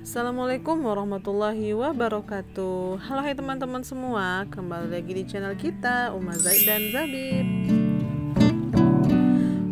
Assalamualaikum warahmatullahi wabarakatuh. Halo hai teman-teman semua, kembali lagi di channel kita Uma Zaid dan Zabib.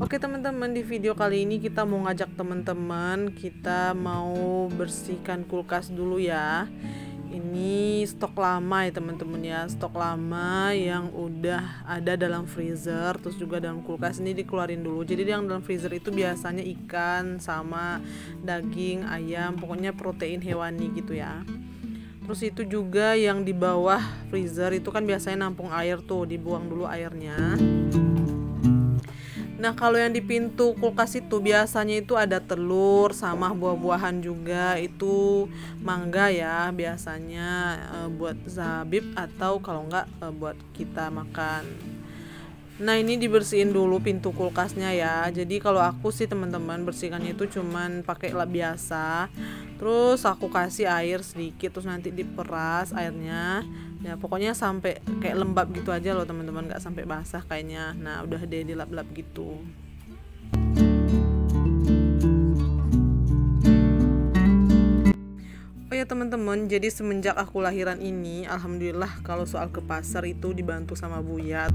Oke teman-teman, di video kali ini kita mau ngajak teman-teman, kita mau bersihkan kulkas dulu ya. Ini stok lama ya teman-teman ya, stok lama yang udah ada dalam freezer, terus juga dalam kulkas ini dikeluarin dulu. Jadi yang dalam freezer itu biasanya ikan sama daging, ayam, pokoknya protein hewani gitu ya. Terus itu juga yang di bawah freezer itu kan biasanya nampung air tuh, dibuang dulu airnya. Nah kalau yang di pintu kulkas itu biasanya itu ada telur sama buah-buahan juga, itu mangga ya biasanya buat Zabib atau kalau enggak buat kita makan. Nah ini dibersihin dulu pintu kulkasnya ya. Jadi kalau aku sih teman-teman bersihkannya itu cuman pakai lap biasa. Terus aku kasih air sedikit, terus nanti diperas airnya. Ya pokoknya sampai kayak lembab gitu aja loh teman-teman, nggak sampai basah kayaknya. Nah udah deh dilap-lap gitu. Oh ya teman-teman, jadi semenjak aku lahiran ini, alhamdulillah kalau soal ke pasar itu dibantu sama Buya.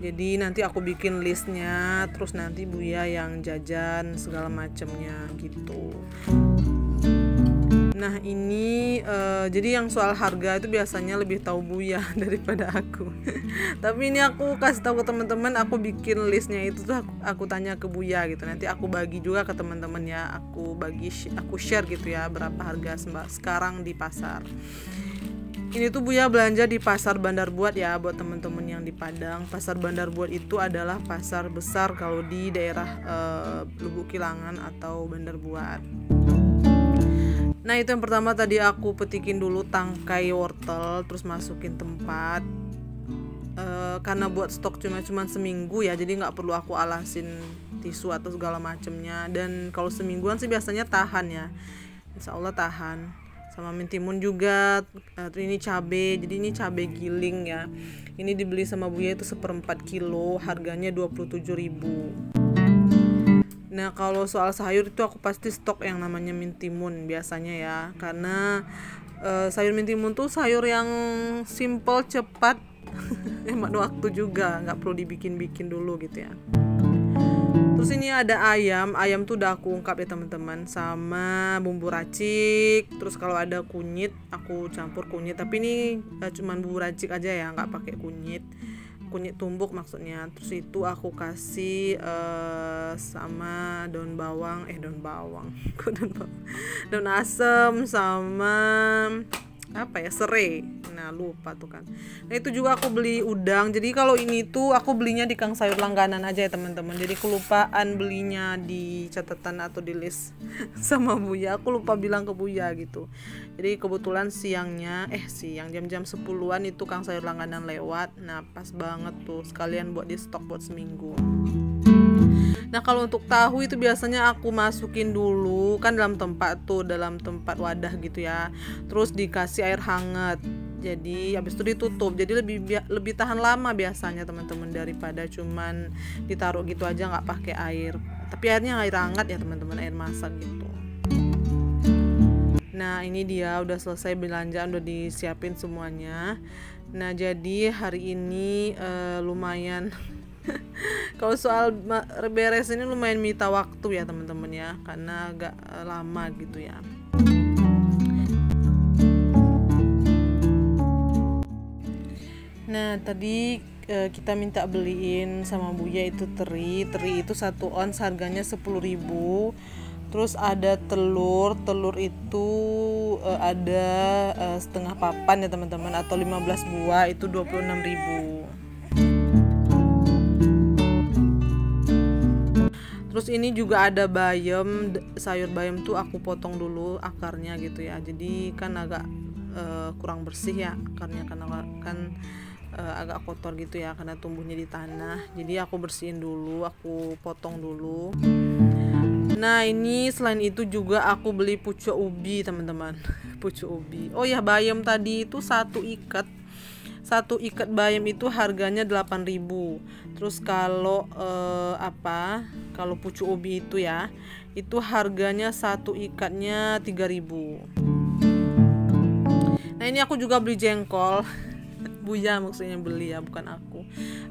Jadi nanti aku bikin listnya, terus nanti Buya yang jajan segala macemnya gitu. Nah ini jadi yang soal harga itu biasanya lebih tahu Buya daripada aku. Tapi ini aku kasih tahu ke teman-teman, aku bikin listnya itu tuh aku tanya ke Buya gitu. Nanti aku bagi juga ke teman-teman ya, aku share gitu ya berapa harga sekarang di pasar. Ini tuh Buya belanja di pasar Bandar Buat ya, buat teman-teman yang di Padang. Pasar Bandar Buat itu adalah pasar besar kalau di daerah Lubuk Kilangan atau Bandar Buat. Nah itu yang pertama tadi aku petikin dulu tangkai wortel, terus masukin tempat. Karena buat stok cuma seminggu ya, jadi nggak perlu aku alasin tisu atau segala macemnya. Dan kalau semingguan sih biasanya tahan ya, insya Allah tahan. Sama mentimun juga. Ini cabe, jadi ini cabe giling ya. Ini dibeli sama Buya itu 1/4 kilo, harganya 27.000. Nah kalau soal sayur itu aku pasti stok yang namanya mentimun biasanya ya, karena sayur mentimun tuh sayur yang simple, cepat, hemat waktu juga, nggak perlu dibikin-bikin dulu gitu ya. Terus ini ada ayam tuh udah aku ungkap ya teman-teman, sama bumbu racik. Terus kalau ada kunyit aku campur kunyit, tapi ini cuman bumbu racik aja ya, nggak pakai kunyit tumbuk maksudnya. Terus itu aku kasih sama daun bawang daun asem sama apa ya, serai. Nah lupa tuh kan. Nah itu juga aku beli udang. Jadi kalau ini tuh aku belinya di Kang Sayur langganan aja ya teman-teman. Jadi kelupaan belinya di catatan atau di list sama Buya. Aku lupa bilang ke Buya gitu. Jadi kebetulan siang jam-jam 10-an itu Kang Sayur langganan lewat. Nah pas banget tuh, sekalian buat di stok buat seminggu. Nah kalau untuk tahu itu biasanya aku masukin dulu kan dalam tempat wadah gitu ya, terus dikasih air hangat, jadi habis itu ditutup, jadi lebih tahan lama biasanya teman-teman daripada cuman ditaruh gitu aja nggak pakai air. Tapi airnya air hangat ya teman-teman, air masak gitu. Nah ini dia udah selesai belanjaan, udah disiapin semuanya. Nah jadi hari ini lumayan kalau soal beres ini lumayan minta waktu ya teman-teman ya, karena agak lama gitu ya. Nah tadi kita minta beliin sama Buya itu teri itu 1 ons harganya 10.000. Terus ada telur itu ada setengah papan ya teman-teman, atau 15 buah itu 26.000. Terus ini juga ada bayam, sayur bayam tuh aku potong dulu akarnya gitu ya. Jadi kan agak kurang bersih ya akarnya, karena kan agak kotor gitu ya karena tumbuhnya di tanah. Jadi aku bersihin dulu, aku potong dulu. Nah ini selain itu juga aku beli pucuk ubi teman-teman. Pucuk ubi. Oh ya bayam tadi itu 1 ikat satu ikat bayam itu harganya 8.000. Terus kalau kalau pucuk ubi itu ya, itu harganya satu ikatnya 3.000. Nah ini aku juga beli jengkol. Buya maksudnya beli ya, bukan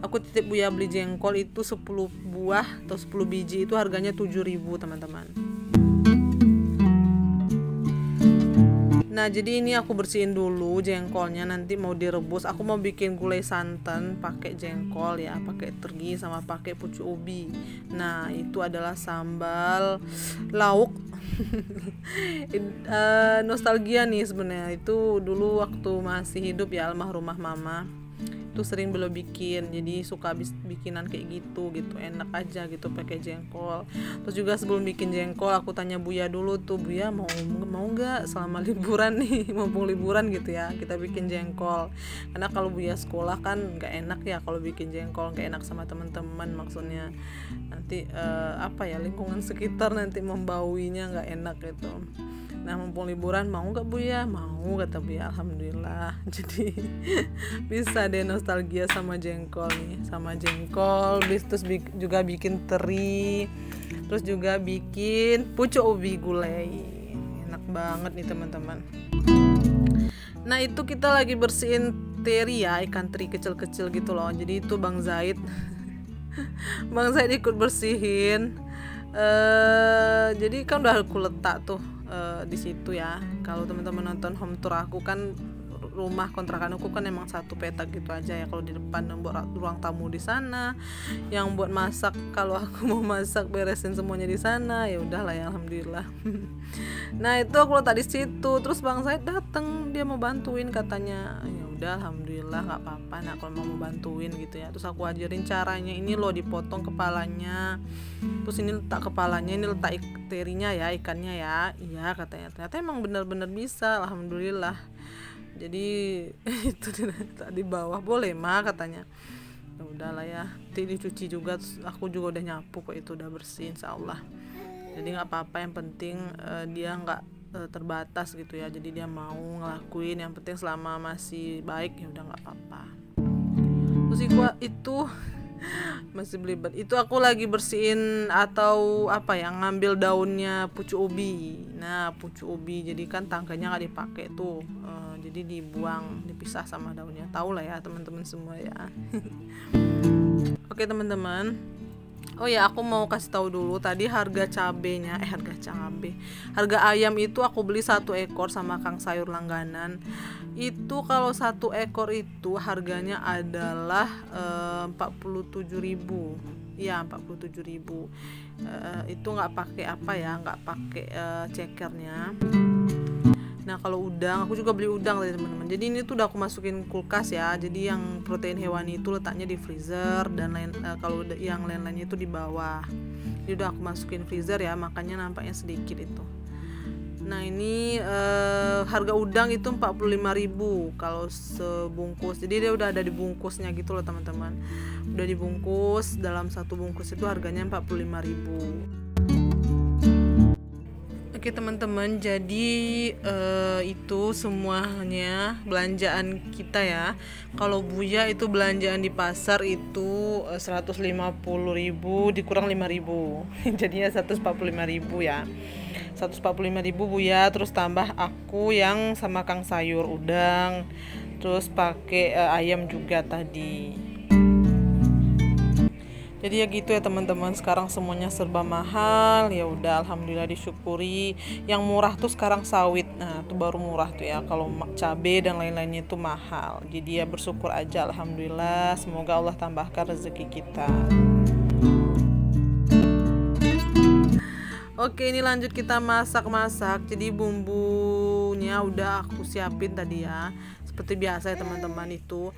aku titip Buya beli jengkol itu 10 buah atau 10 biji itu harganya 7.000 teman-teman. Nah jadi ini aku bersihin dulu jengkolnya, nanti mau direbus. Aku mau bikin gulai santan pakai jengkol ya, pakai teri sama pakai pucuk ubi. Nah itu adalah sambal lauk. Nostalgia nih sebenarnya, itu dulu waktu masih hidup ya almarhumah mama itu sering beliau bikin, jadi suka bikinan kayak gitu enak aja gitu pakai jengkol. Terus juga sebelum bikin jengkol aku tanya Buya dulu tuh, Buya mau nggak selama liburan nih, mumpung liburan gitu ya, kita bikin jengkol. Karena kalau Buya sekolah kan nggak enak ya kalau bikin jengkol, nggak enak sama teman-teman, maksudnya nanti lingkungan sekitar nanti membauinya nggak enak gitu. Nah mumpung liburan, mau nggak Buya? Mau, kata Buya. Alhamdulillah. Jadi bisa deh nostalgia sama jengkol nih, sama jengkol. Terus juga bikin teri, terus juga bikin pucuk ubi gulai. Enak banget nih teman-teman. Nah itu kita lagi bersihin teri ya, ikan teri kecil-kecil gitu loh. Jadi itu Bang Zaid ikut bersihin. Jadi kan udah aku letak tuh di situ ya. Kalau teman-teman nonton home tour aku kan, rumah kontrakan aku kan emang satu petak gitu aja ya. Kalau di depan buat ruang tamu di sana, yang buat masak kalau aku mau masak beresin semuanya di sana, ya udahlah ya alhamdulillah. Nah itu aku letak di situ, terus Bang Said datang, dia mau bantuin katanya. Ya udah alhamdulillah nggak apa-apa, nah kalau mau bantuin gitu ya. Terus aku ajarin caranya, ini loh dipotong kepalanya, terus ini letak kepalanya, ini letak terinya ya, ikannya ya. Iya katanya, ternyata emang benar-benar bisa, alhamdulillah. Jadi itu di bawah, boleh mah katanya. Ya udahlah ya, nanti dicuci juga, terus aku juga udah nyapu kok, itu udah bersih insyaallah. Jadi nggak apa-apa, yang penting dia nggak terbatas gitu ya, jadi dia mau ngelakuin, yang penting selama masih baik ya udah nggak apa-apa. Terus itu masih belibet, itu aku lagi bersihin atau ngambil daunnya pucuk ubi. Nah pucuk ubi jadi kan tangkanya nggak dipakai tuh, jadi dibuang, dipisah sama daunnya, tahu lah ya teman-teman semua ya. Oke teman-teman, oh ya aku mau kasih tahu dulu tadi harga ayam itu aku beli 1 ekor sama Kang Sayur langganan. Itu kalau 1 ekor itu harganya adalah 47.000 ya, 47.000. Itu nggak pakai cekernya. Nah kalau udang, aku juga beli udang tadi teman-teman. Jadi ini tuh udah aku masukin kulkas ya. Jadi yang protein hewani itu letaknya di freezer, dan kalau yang lain-lainnya itu di bawah. Jadi udah aku masukin freezer ya, makanya nampaknya sedikit itu. Nah ini harga udang itu 45.000 kalau sebungkus. Jadi dia udah ada dibungkusnya gitu loh teman-teman. Udah dibungkus, dalam 1 bungkus itu harganya 45.000. Oke teman-teman, jadi itu semuanya belanjaan kita ya. Kalau Buya itu belanjaan di pasar itu 150.000 dikurang 5.000 jadinya 145.000 ya. 145.000 Buya, terus tambah aku yang sama Kang Sayur udang, terus pakai ayam juga tadi. Jadi ya gitu ya teman-teman, sekarang semuanya serba mahal. Ya udah alhamdulillah disyukuri. Yang murah tuh sekarang sawit. Nah, itu baru murah tuh ya. Kalau cabai dan lain-lainnya itu mahal. Jadi ya bersyukur aja alhamdulillah. Semoga Allah tambahkan rezeki kita. Oke, ini lanjut kita masak-masak. Jadi bumbunya udah aku siapin tadi ya. Seperti biasa ya teman-teman, itu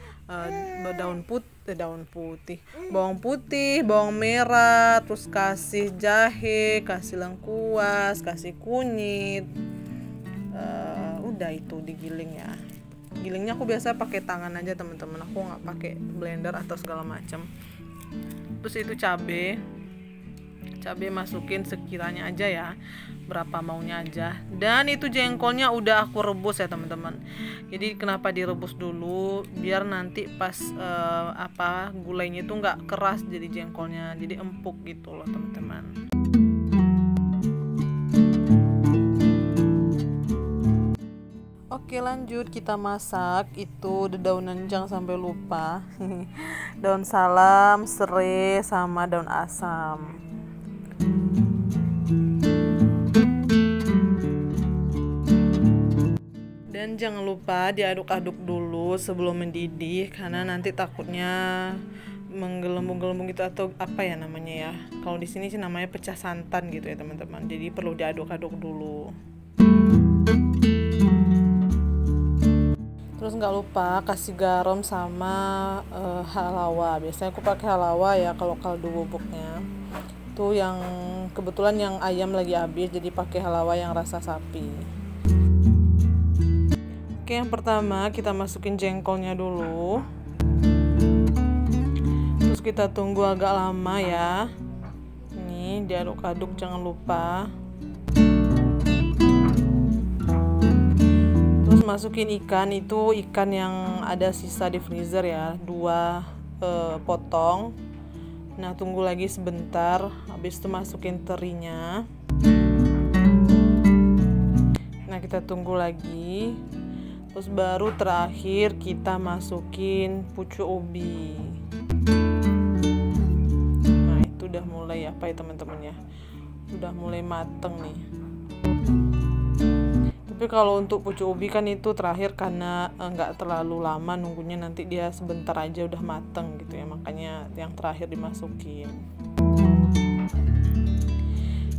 bawang putih, bawang merah, terus kasih jahe, kasih lengkuas, kasih kunyit. Udah itu digiling ya. Gilingnya aku biasa pakai tangan aja teman-teman. Aku nggak pakai blender atau segala macam. Terus itu cabe cabai masukin sekiranya aja ya, berapa maunya aja. Dan itu jengkolnya udah aku rebus ya teman-teman. Jadi kenapa direbus dulu, biar nanti pas gulainya itu nggak keras jadi jengkolnya, jadi empuk gitu loh teman-teman. Oke, lanjut kita masak itu dedaunan, jangan sampai lupa. Daun salam, serai, sama daun asam. Dan jangan lupa diaduk-aduk dulu sebelum mendidih, karena nanti takutnya menggelembung-gelembung gitu, atau apa ya namanya ya. Kalau di sini sih namanya pecah santan gitu ya teman-teman. Jadi perlu diaduk-aduk dulu. Terus nggak lupa kasih garam sama halawa. Biasanya aku pakai halawa ya kalau kaldu bubuknya. Itu yang kebetulan yang ayam lagi habis, jadi pakai halawa yang rasa sapi. Oke, yang pertama kita masukin jengkolnya dulu. Terus kita tunggu agak lama ya. Ini diaduk-aduk jangan lupa. Terus masukin ikan, itu ikan yang ada sisa di freezer ya, 2 potong. Nah, tunggu lagi sebentar, habis itu masukin terinya. Nah, kita tunggu lagi. Terus baru terakhir kita masukin pucuk ubi. Nah, itu udah mulai apa ya teman-teman ya, udah mulai mateng nih. Tapi kalau untuk pucuk ubi kan itu terakhir, karena nggak terlalu lama nunggunya, nanti dia sebentar aja udah mateng gitu ya, makanya yang terakhir dimasukin.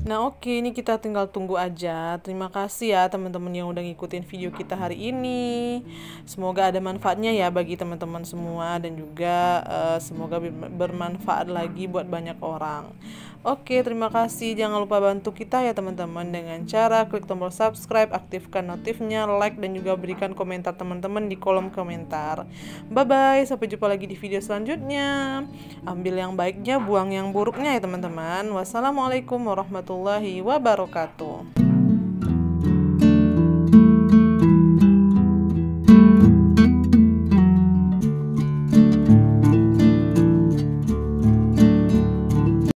Nah oke, ini kita tinggal tunggu aja. Terima kasih ya teman-teman yang udah ngikutin video kita hari ini. Semoga ada manfaatnya ya bagi teman-teman semua, dan juga semoga bermanfaat lagi buat banyak orang. Oke, terima kasih. Jangan lupa bantu kita ya teman-teman dengan cara klik tombol subscribe, aktifkan notifnya, like, dan juga berikan komentar teman-teman di kolom komentar. Bye-bye, sampai jumpa lagi di video selanjutnya. Ambil yang baiknya, buang yang buruknya ya teman-teman. Wassalamualaikum warahmatullahi wabarakatuh.